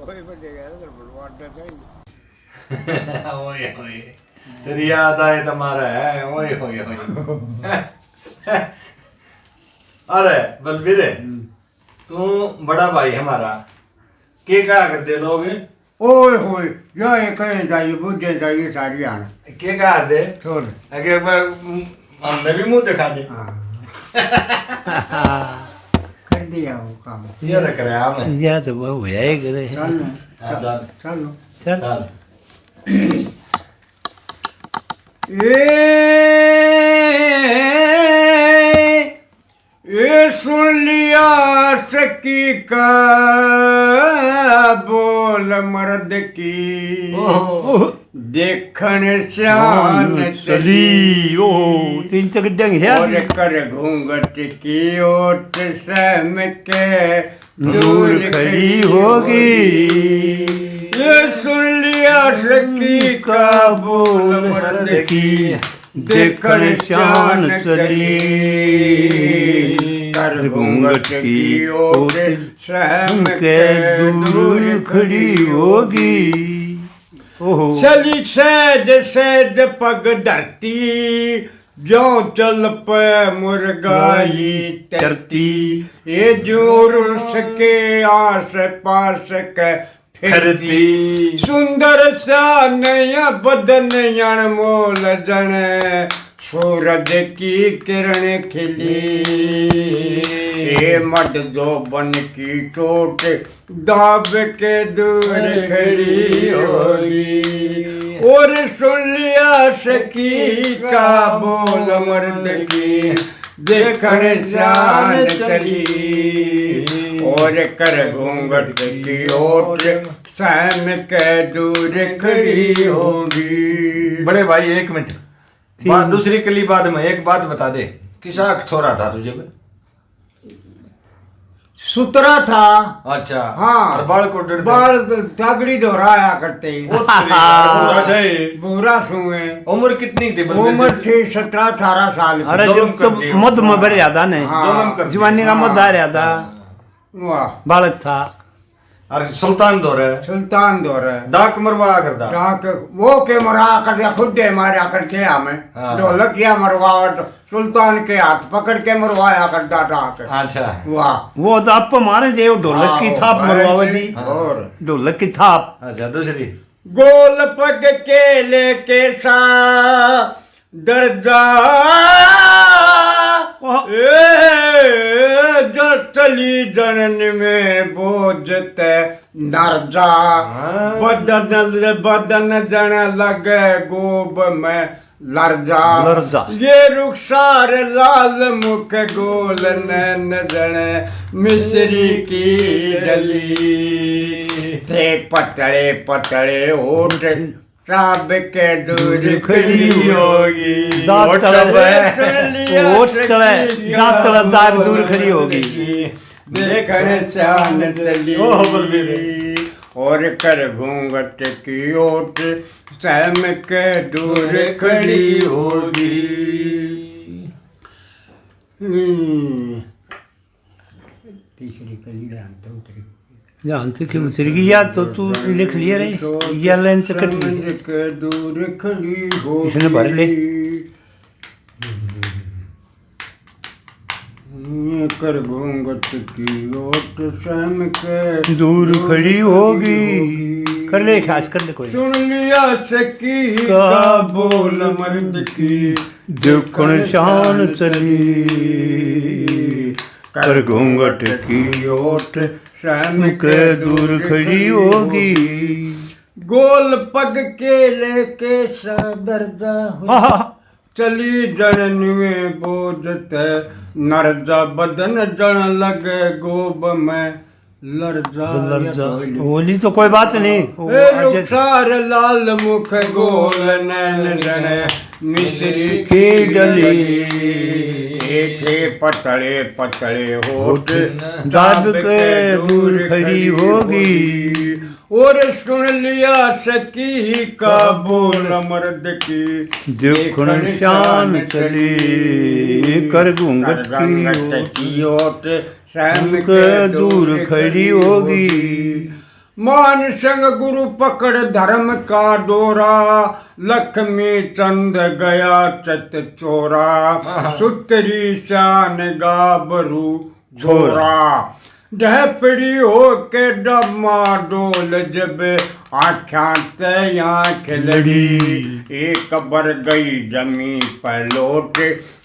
वही बचेगा तो बुलवाना चाहिए। ओए ओए तेरी याद आए तुम्हारा है ओए ओए ओए अरे बलबीर तू बड़ा भाई हमारा के क्या कर दे लोग ओए होए जो ये कहे चाहिए बुझे चाहिए सारी आना के क्या दे छोड़ अगे हमने भी मुंह दिखा दे कर दिया वो काम ये रख रहा है या तो वो है करे चल चल चलो चल चल ये सुन लिया सकी का बोल मर्द की देखन शान चली ओ तीन चक डंग है और कर घूंघट की ओट सहम के दूर खड़ी होगी ये सुन लिया सकी का बोल मर्द की देखन शान चली कर घूंघट की ओट सहम के दूर खड़ी होगी चली सहज सहज पग धरती जो चल पे मुर्गाई तरती ये जोर उसके आस पास के फिरती सुंदर सा नया बदन अनमोल जन सूरज की किरण खिली ये मत जो बन की चोट दाब के दूर खड़ी होगी और सुन लिया सकी का बोल मर्द की देखन शान चली और कर घूंघट की ओट सहम के दूर खड़ी होगी बड़े भाई एक मिनट बात दूसरी कली बाद में एक बात बता दे किसा छोरा था तुझे सुतरा था अच्छा हाँ और बाल को डर बाल तगड़ी दोहराया करते बुरा सुए उम्र कितनी थी उम्र थी 17-18 साल की। अरे जब तो मध में भर रहा था ने जवानी का मध आ रहा था वाह बालक था और सुल्तान दौर है सुल्तान दौर है डाक मरवा करता डाक वो के मरा कर दिया खुद दे मारा करते हमें हाँ। ढोलक या मरवावट सुल्तान के हाथ पकड़ के मरवाया करता डाक अच्छा वाह वो तो आप मारे थे वो ढोलक की छाप मरवावे थी और ढोलक की छाप अच्छा दूसरी गोल पग के लेके सा दर्जा जो चली जनन में बोझत नरजा बदन जन लगे गोब में लरजा ये रुखसार लाल मुख गोल नैन जन मिश्री की डली थे पतले पतले होठ साब के दूर खड़ी होगी दाग दूर खड़ी होगी देखन चांद चली और कर घूंघट की ओट सहम के दूर खड़ी होगी तीसरी कली जानता उतरी जानते कि उतर गई याद तो तू लिख लिया रे या लाइन से कट गई के दूर खड़ी होगी इसने भर ले कर घूंघट की ओट सहम के दूर खड़ी होगी कर ले खास कर ले कोई सुन लिया सकी का बोल मर्द की देखन शान चली कर घूंघट की ओट सहम के दूर खड़ी होगी गोल पग के लेके सदरजा हो चली जनन में बोझत नरजा बदन जन लगे गोब में लरजा बोली तो कोई बात नहीं रुखसार लाल मुख गोल नैन जन मिश्री की डली थे पतले पतले होठ दाब के दूर खड़ी होगी और सुन लिया सकी का बोल मर्द की देखन शान चली कर घूंघट की ओट सहम के दूर खड़ी होगी मान संग गुरु पकड़ धर्म का डोरा, लक्ष्मी चंद गया चत चोरा, सुतरी शान गाबरू छोरा, ढपड़ी हो के डमा डोल जब आख्या ते आँख लड़ी, एक बर गई जमी पर लौट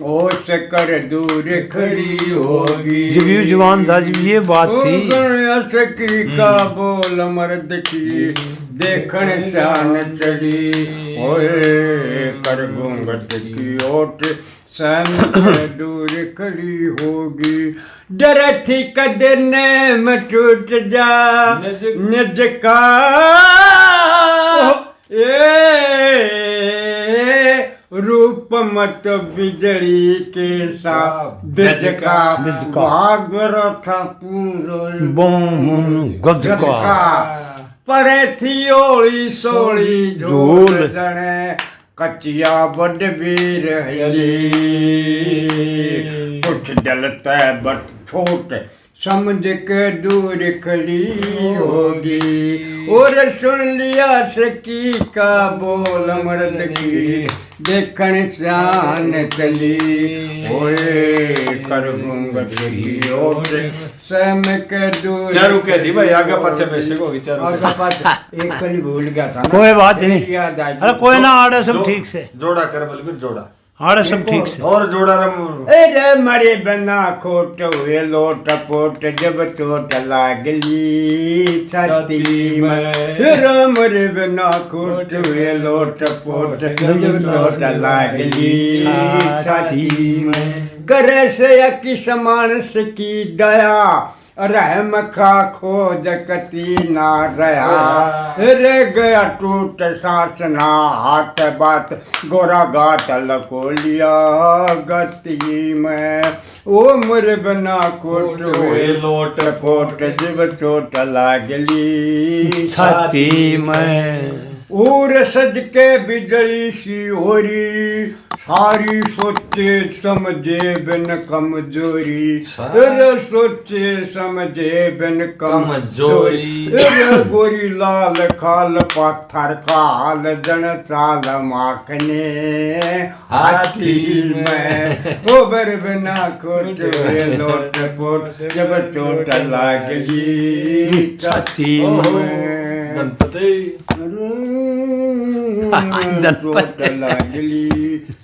ओस कर दूर खड़ी होगी। जब ये जवान था, जब ये बात थी, सकी का बोल मर्द की देखण शान चढ़ी, ओए कर घूंघट की ओट सन दूर खड़ी होगी। डर थी कदे नेम टूट जा निज का, रूप मत बिजली के साथ बिज का, भागर था पूरो बोम गज का, पड़े थी ओली सोली झोल जने, कचिया बड वीर हली, कुछ डलता बट छोट समझ के दूर खड़ी होगी। और सुन लिया सकी का बोल मर्द की देखण शान चली, ओए कर घूंघट की ओट सम के दूर। चारू कह दी भाई, आगे पीछे पैसे को विचार, आगे पाछे एक कली भूल गया था ना। कोई बात नहीं, याद आ अरे कोई ना, आड़े सब ठीक से, जोड़ा कर बलबीर, जोड़ा आड़े सब ठीक से। और जोड़ा रम। अरे मरे बना खोट हुए लोट पोट, जब चोट लागली छाती में, मरे बना खोट हुए लोट पोट, जब चोट लागली छाती में, करे से अकी समानस की दया, रहम खा खोज कती ना रहा, रे गया टूट सांस ना हाथ बात, गोरा गात लको लिया गति में, ओ मुर बना कोट हुए लोट पोट, जब चोट लागली छाती में, और सज के बिजली सी होरी, सारी सोचे समझे बिन कमजोरी, अरे सोचे समझे बिन कमजोरी, अरे गोरी लाल खाल पत्थर खाल जन चाल माखने हाथी में, ओ बर बिना खोट हुए लोट पोट, जब चोट लागली छाती में, गणपति चोट लागली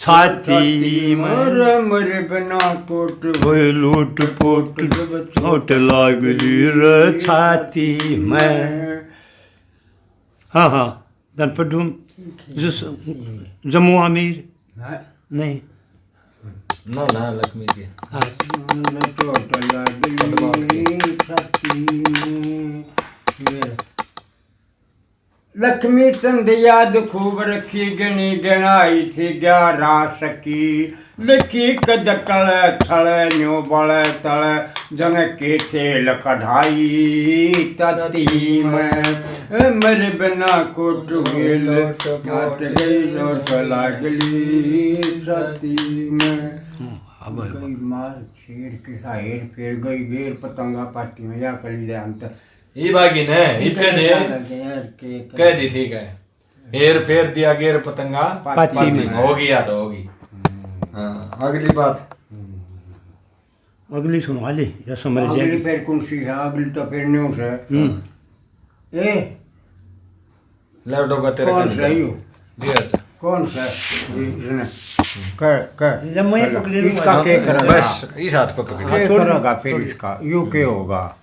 छाती में, मरे बना कोट कोई लूट पोट, चोट लागली रे छाती में। हाँ हाँ, दनपडूम जम्मू आमिर नहीं, ना ना लक्ष्मी जी, चोट लागली छाती में। लक्ष्मी चंद याद खूब रखी, गणी गणाई थी 11 सकी, लिखी कद कल थल न्यो बल तल, जन के थेल कढ़ाई तती में, मेरे बिना कोट हुए लोट हाथ गई लोट लागली छाती में, गई मार शेर के हेर फेर गई घेर पतंगा पाती में, या कली दे अंतर ये बागी ने ये कह दी ठीक है, हेर फेर दिया गेर पतंगा पाती में, होगी या तो होगी। हाँ, अगली बात, अगली सुनो हाली या समझ अगली जाए। फिर कौन सी है? अगली तो फिर न्यूज है। ए लैपटॉप का तेरा कौन सा यू? कौन सा? कर जब मैं पकड़ी लूंगा, इसका के करेगा? बस इस हाथ को पकड़। के करेगा फिर इसका यू के होगा?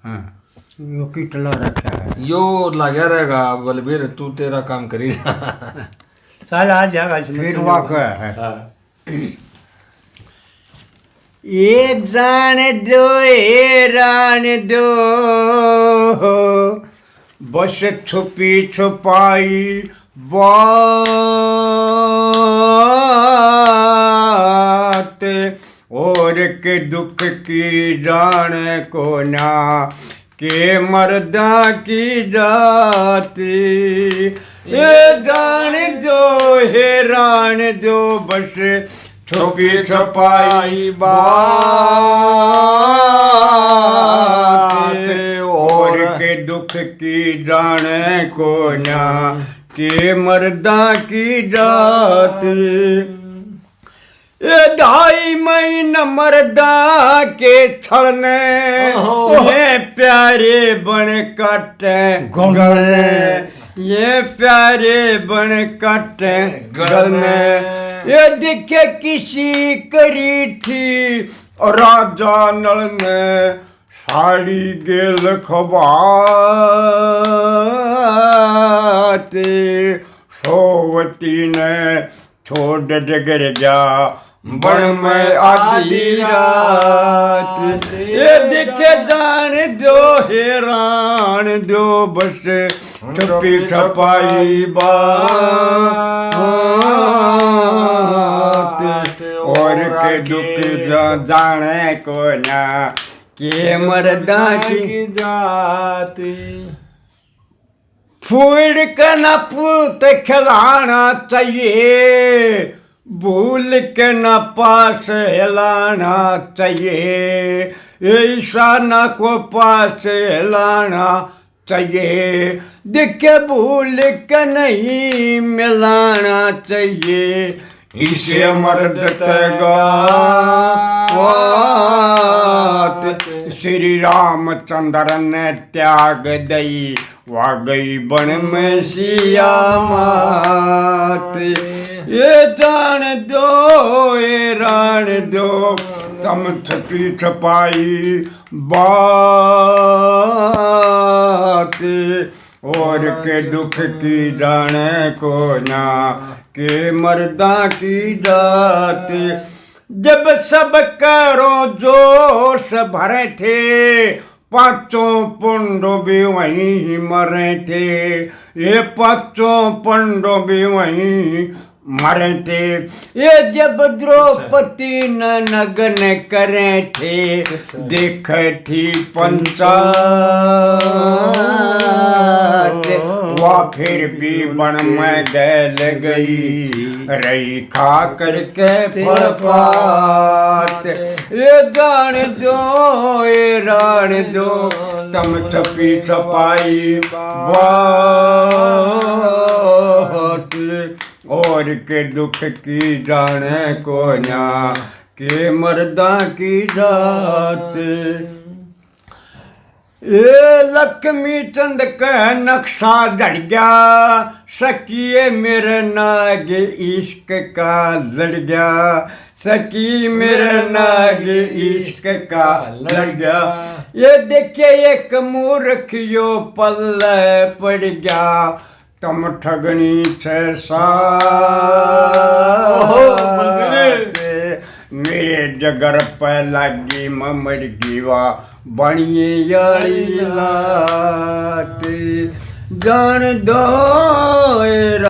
हाँ यू की टला रखा है। यो लगा रहेगा बलबीर, तू तेरा काम करी। साल आ जाएगा इसमें। फिर वाक़या है। ये जान दो ये रान दो, बस छुपी छुपाई बात, और के दुख की जान को ना के मर्दा की जाती। ये जान दो हैरान दो, बस छुपी छुपाई बात, और के के दुख की जाने को ना के मर्दा की जात ये 2.5 महीना मर्दा के छड़ने ये प्यारे बन काटे गलने ये प्यारे बन काटे गलने ये दिखे किसी करी थी राजा नल ने साड़ी गेल खबाते सोवती ने छोड़ डगर जा बन में आधी रात ये दिखे जान दो हैरान दो बस छुपी छपाई बात और के दुख जाने को ना के मर्दा की जाती फूल का न पुत खिलाना चाहिए भूल के न पास हिलाना चाहिए ऐसा न को पास हिलाना चाहिए दिखे भूल के नहीं मिलाना चाहिए इसे मर्द श्री रामचंद्र ने त्याग दई वा गई बन में सिया मात ये जान दो ये रान दो तम छपी छपाई बात और के दुख की जाने को ना के मर्दा की जात जब सब करो जोश भरे थे पांचों पंडो भी वहीं मरे थे ये पांचों पंडो भी वहीं मरे थे ये जब द्रौपदी नगन करे थे देख थी पंचायत वह फिर भी बन में गैल गई रही खा करके फल पात ये जान दो ये रान दो तम छपी छपाई बात और के दुख की जाने को ना के मर्दा की जात ये लक्ष्मी चंद का नक्शा जड़ गया सकिए मेरे नाग इश्क का लड़ गया सकी मेरे नाग इश्क का लड़ गया ये देखिए एक मूर्खियो पल्ले पड़ गया तम ठगनी छे मेरे जगर पे लगी ममर गीवा बनिए यारी लाते जान दो